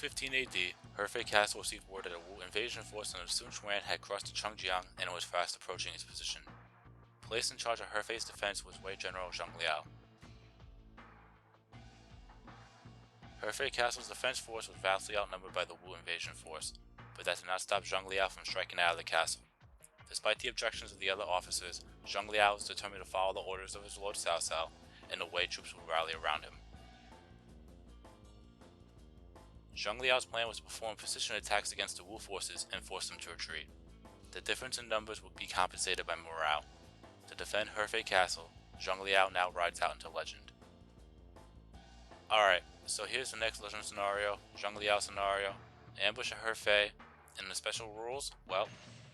215 AD, He Fei Castle received word that a Wu invasion force under Sun Quan had crossed the Chengjiang and was fast approaching its position. Placed in charge of He Fei's defense was Wei General Zhang Liao. He Fei Castle's defense force was vastly outnumbered by the Wu invasion force, but that did not stop Zhang Liao from striking out of the castle. Despite the objections of the other officers, Zhang Liao was determined to follow the orders of his lord Cao Cao, and the Wei troops would rally around him. Zhang Liao's plan was to perform precision attacks against the Wu forces and force them to retreat. The difference in numbers would be compensated by morale. To defend He Fei Castle, Zhang Liao now rides out into legend. Alright, so here's the next legend scenario, Zhang Liao scenario, ambush at He Fei, and the special rules, well,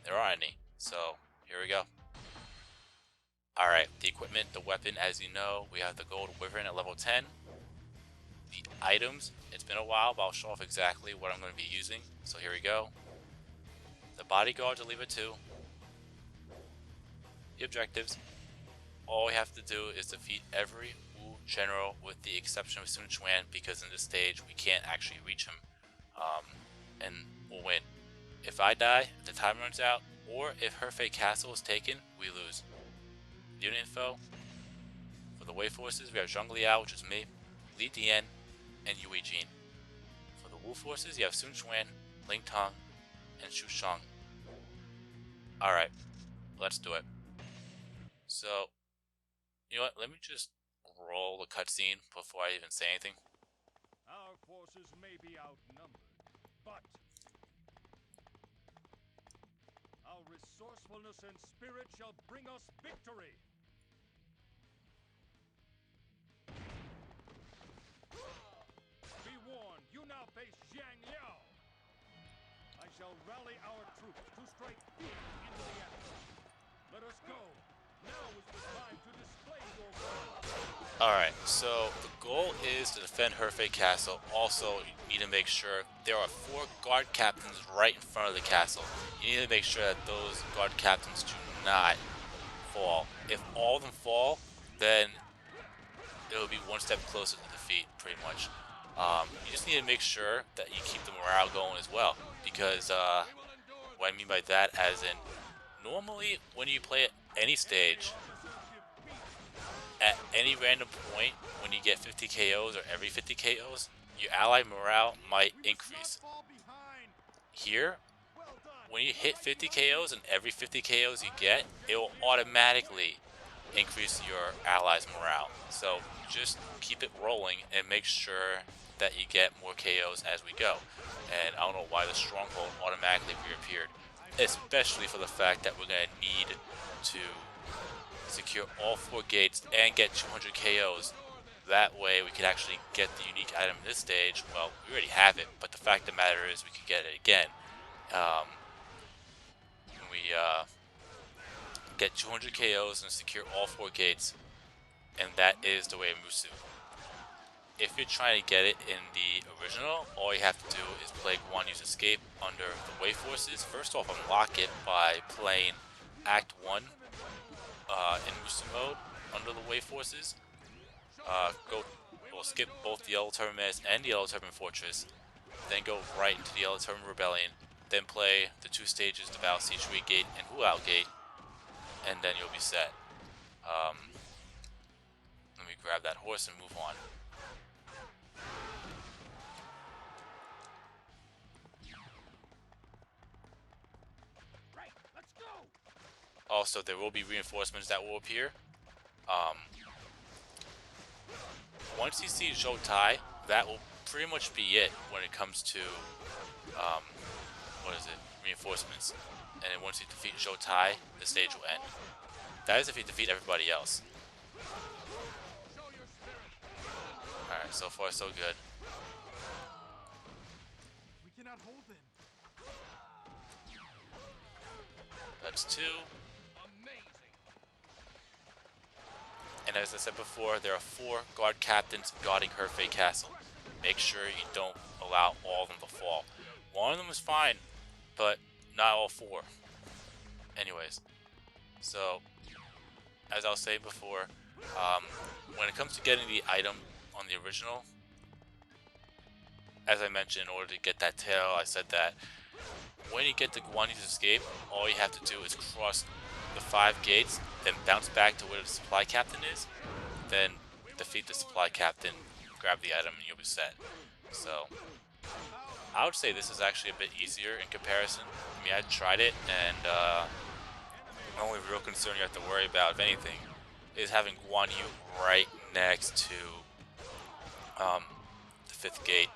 there aren't any, so here we go. Alright, the equipment, the weapon, as you know, we have the gold wyvern at level 10. The items, it's been a while, but I'll show off exactly what I'm going to be using, so here we go. The bodyguards will leave it 2. The objectives, all we have to do is defeat every Wu general with the exception of Sun Quan, because in this stage we can't actually reach him, and we'll win. If I die, if the time runs out, or if He Fei Castle is taken, we lose. Unit info, for the Wei forces we have Zhang Liao, which is me, Li Dian, and Yue Jin. For the Wu forces you have Sun Quan, Ling Tong, and Xu Shang. Alright, let's do it. So, you know what, let me just roll the cutscene before I even say anything. Our forces may be outnumbered, but our resourcefulness and spirit shall bring us victory. Be warned, you now face Zhang Liao. I shall rally our troops to strike fear into the enemy. Let us go. Now is the time to display your power. Alright, so the goal is to defend He Fei Castle. Also, you need to make sure there are 4 guard captains right in front of the castle. You need to make sure that those guard captains do not fall. If all of them fall, then it will be one step closer to defeat, pretty much. You just need to make sure that you keep the morale going as well, because what I mean by that, as in, normally when you play at any stage, at any random point, when you get 50 KOs or every 50 KOs, your ally morale might increase. Here, when you hit 50 KOs and every 50 KOs you get, it will automatically increase your allies' morale. So just keep it rolling and make sure that you get more KOs as we go. And I don't know why the stronghold automatically reappeared, especially for the fact that we're going to need to secure all 4 gates and get 200 KOs. That way we can actually get the unique item in this stage. Well, we already have it, but the fact of the matter is we can get it again. We get 200 KOs and secure all 4 gates, and that is the way of Musu. If you're trying to get it in the original, all you have to do is play Guan Yu's Escape under the Wei forces. First off, unlock it by playing Act 1 in Musu mode under the Wei forces. We'll skip both the Yellow Turban Menace and the Yellow Turban Fortress, then go right into the Yellow Turban Rebellion, then play the 2 stages, the Val Siege Gate and Huao Gate, and then you'll be set. Let me grab that horse and move on. Also, there will be reinforcements that will appear. Once you see Zhou Tai, that will pretty much be it when it comes to reinforcements. And then once you defeat Zhou Tai, the stage will end. That is if you defeat everybody else. Alright, so far so good. We cannot hold them. That's 2. And as I said before, there are 4 guard captains guarding He Fei Castle. Make sure you don't allow all of them to fall. One of them is fine, but not all 4. Anyways, so as I was saying before, when it comes to getting the item on the original, as I mentioned, in order to get that tail, I said that when you get to Guanyi's escape, all you have to do is cross the 5 gates, then bounce back to where the supply captain is, then defeat the supply captain, grab the item, and you'll be set. So, I would say this is actually a bit easier in comparison. I mean, I tried it, and the only real concern you have to worry about, if anything, is having Guan Yu right next to the 5th gate.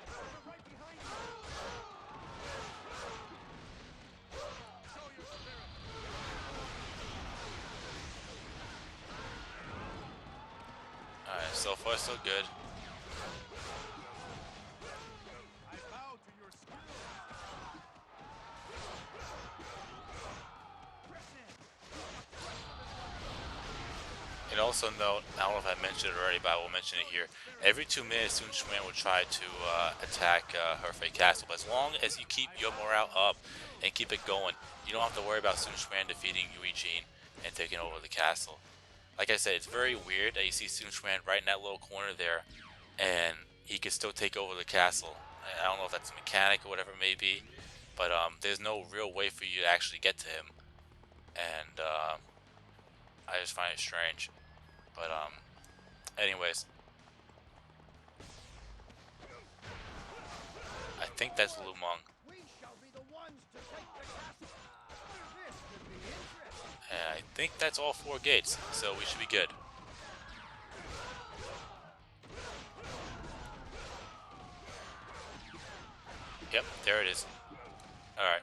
Alright, so far so good. And also note, I don't know if I mentioned it already, but I will mention it here. Every 2 minutes, Sun Quan will try to attack He Fei Castle. But as long as you keep your morale up and keep it going, you don't have to worry about Sun Quan defeating Yue Jin and taking over the castle. Like I said, it's very weird that you see Sun Quan right in that little corner there, and he can still take over the castle. I don't know if that's a mechanic or whatever it may be, but there's no real way for you to actually get to him. And I just find it strange. But anyways, I think that's Lu Meng. And I think that's all 4 gates, so we should be good. Yep, there it is. Alright.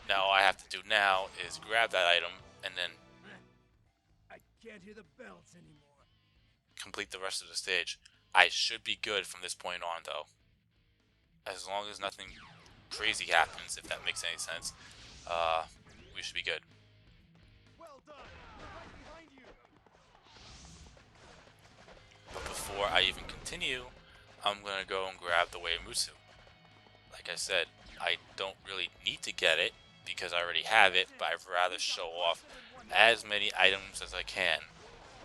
Now all I have to do now is grab that item and then Can't hear the bells anymore. complete the rest of the stage. I should be good from this point on, though. As long as nothing crazy happens, if that makes any sense, we should be good. Well done. We're right behind you. But before I even continue, I'm gonna go and grab the Wei Musu. Like I said, I don't really need to get it because I already have it, but I'd rather show off as many items as I can.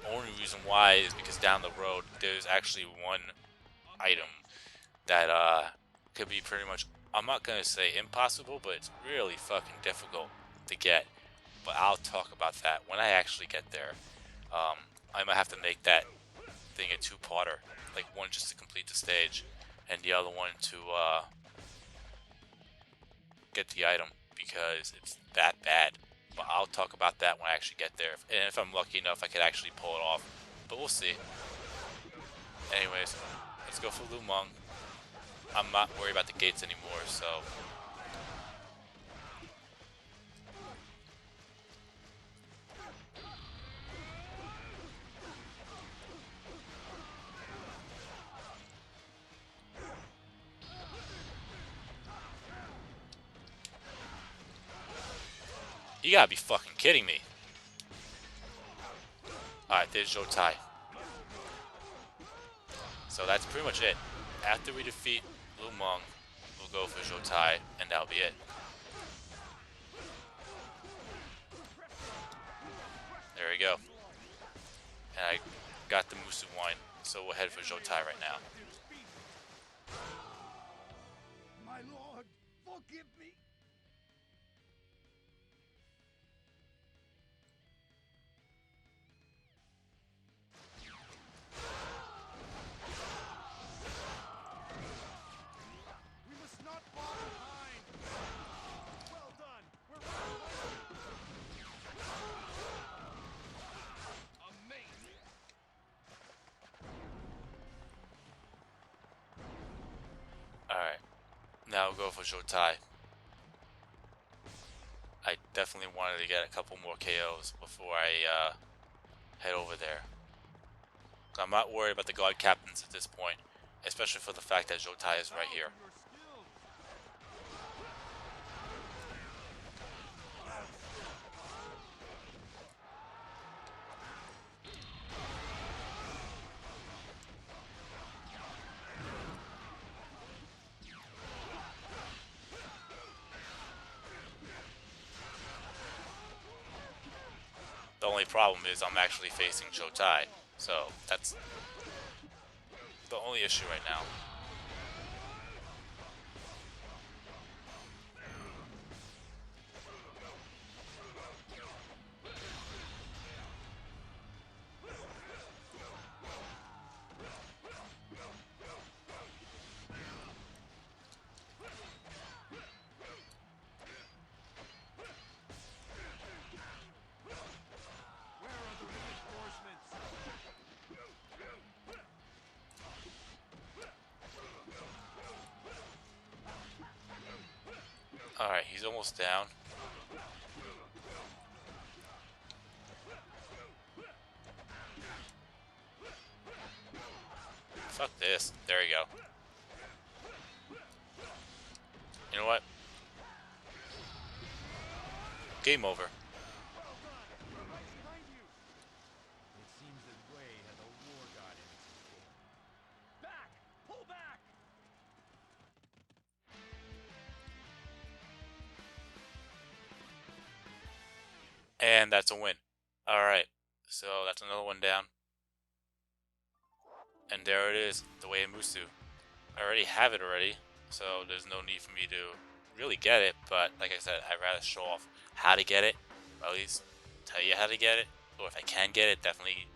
Only reason why is because down the road there's actually one item that could be pretty much, I'm not gonna say impossible, but it's really fucking difficult to get. But I'll talk about that when I actually get there. I might have to make that thing a 2-parter, like one just to complete the stage and the other one to get the item, because it's that bad. But I'll talk about that when I actually get there, and if I'm lucky enough I could actually pull it off, but we'll see. Anyways, let's go for Lu Meng. I'm not worried about the gates anymore, so you gotta be fucking kidding me. Alright, there's Zhou Tai. So that's pretty much it. After we defeat Lu Meng, we'll go for Zhou Tai, and that'll be it. There we go. And I got the Musu wine, so we'll head for Zhou Tai right now. My lord, forgive me. We must not fall behind. Well done. We're right behind you. Amazing. Alright, now we'll go for Zhou Tai. I definitely wanted to get a couple more KOs before I head over there. I'm not worried about the guard captains at this point, especially for the fact that Zhou Tai is right here. The only problem is I'm actually facing Zhou Tai, so that's the only issue right now. almost down. Fuck this. There you go. You know what? Game over. It seems that Wei has a war god in its escape. Back! Pull back! And that's a win. Alright. So that's another one down. And there it is, the Wei Musu. I already have it already, so there's no need for me to really get it, but like I said, I'd rather show off how to get it, or at least tell you how to get it, or if I can get it, definitely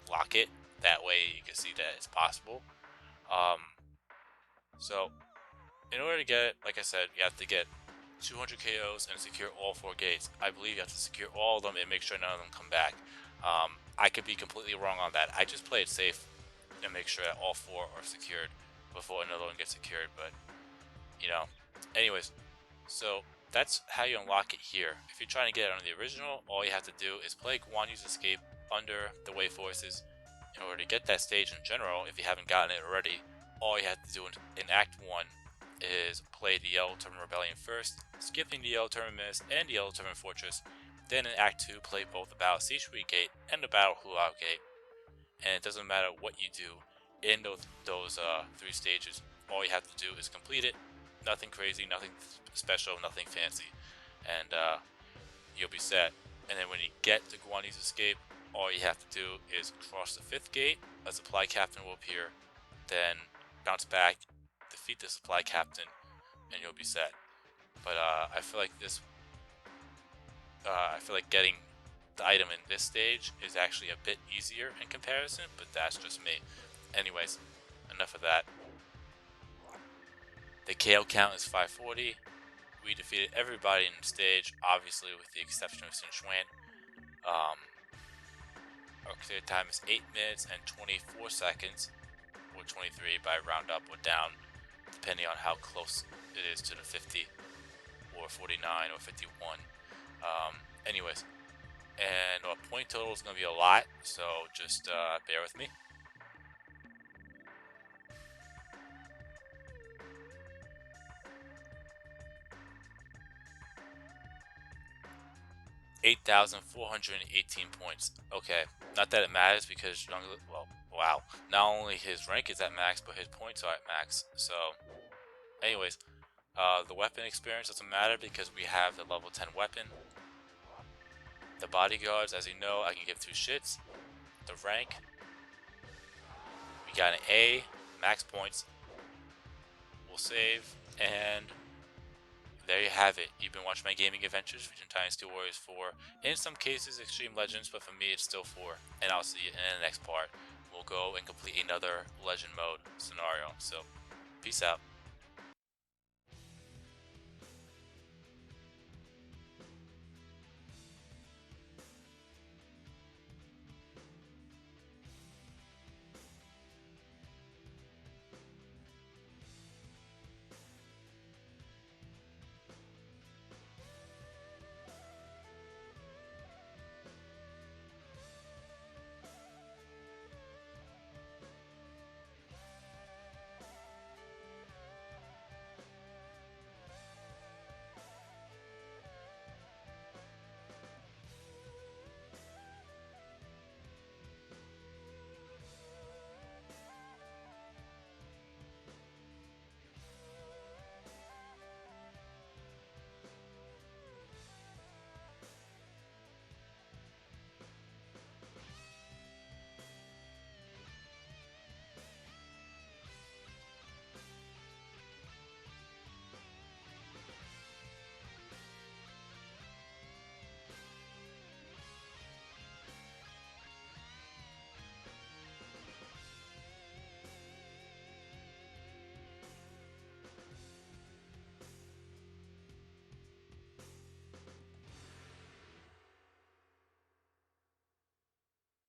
lock it. That way you can see that it's possible. So in order to get it, like I said, you have to get 200 KOs and secure all 4 gates. I believe you have to secure all of them and make sure none of them come back. I could be completely wrong on that. I just play it safe and make sure that all 4 are secured before another one gets secured, but you know, anyways, so that's how you unlock it here. If you're trying to get it on the original, all you have to do is play Guan Yu's Escape under the Wei Forces. In order to get that stage in general, if you haven't gotten it already, all you have to do in Act 1 is play the Yellow Turban Rebellion first, skipping the Yellow Turban Mist and the Yellow Turban Fortress. Then in Act 2, play both the Battle Siege Gate and the Battle Hulao Gate. And it doesn't matter what you do in those 3 stages. All you have to do is complete it. Nothing crazy, nothing special, nothing fancy, and you'll be set. And then when you get to Guan Yu's Escape, all you have to do is cross the 5th gate. A supply captain will appear. Then bounce back, defeat the supply captain, and you'll be set. But I feel like getting the item in this stage is actually a bit easier in comparison, but that's just me. Anyways, enough of that. The KO count is 540. We defeated everybody in the stage, obviously with the exception of Sun Quan. Our clear time is 8 minutes and 24 seconds, or 23 by round up or down, depending on how close it is to the 50, or 49, or 51. Anyways, and our point total is going to be a lot, so just bear with me. $8,418 points. Okay, not that it matters because Zhang, well, wow. Not only his rank is at max, but his points are at max. So, anyways, the weapon experience doesn't matter because we have the level 10 weapon. The bodyguards, as you know, I can give 2 shits. The rank, we got an A, max points. We'll save, and there you have it. You've been watching my gaming adventures featuring Dynasty Warriors 4. In some cases, Extreme Legends, but for me, it's still 4. And I'll see you in the next part. We'll go and complete another Legend mode scenario. So, peace out.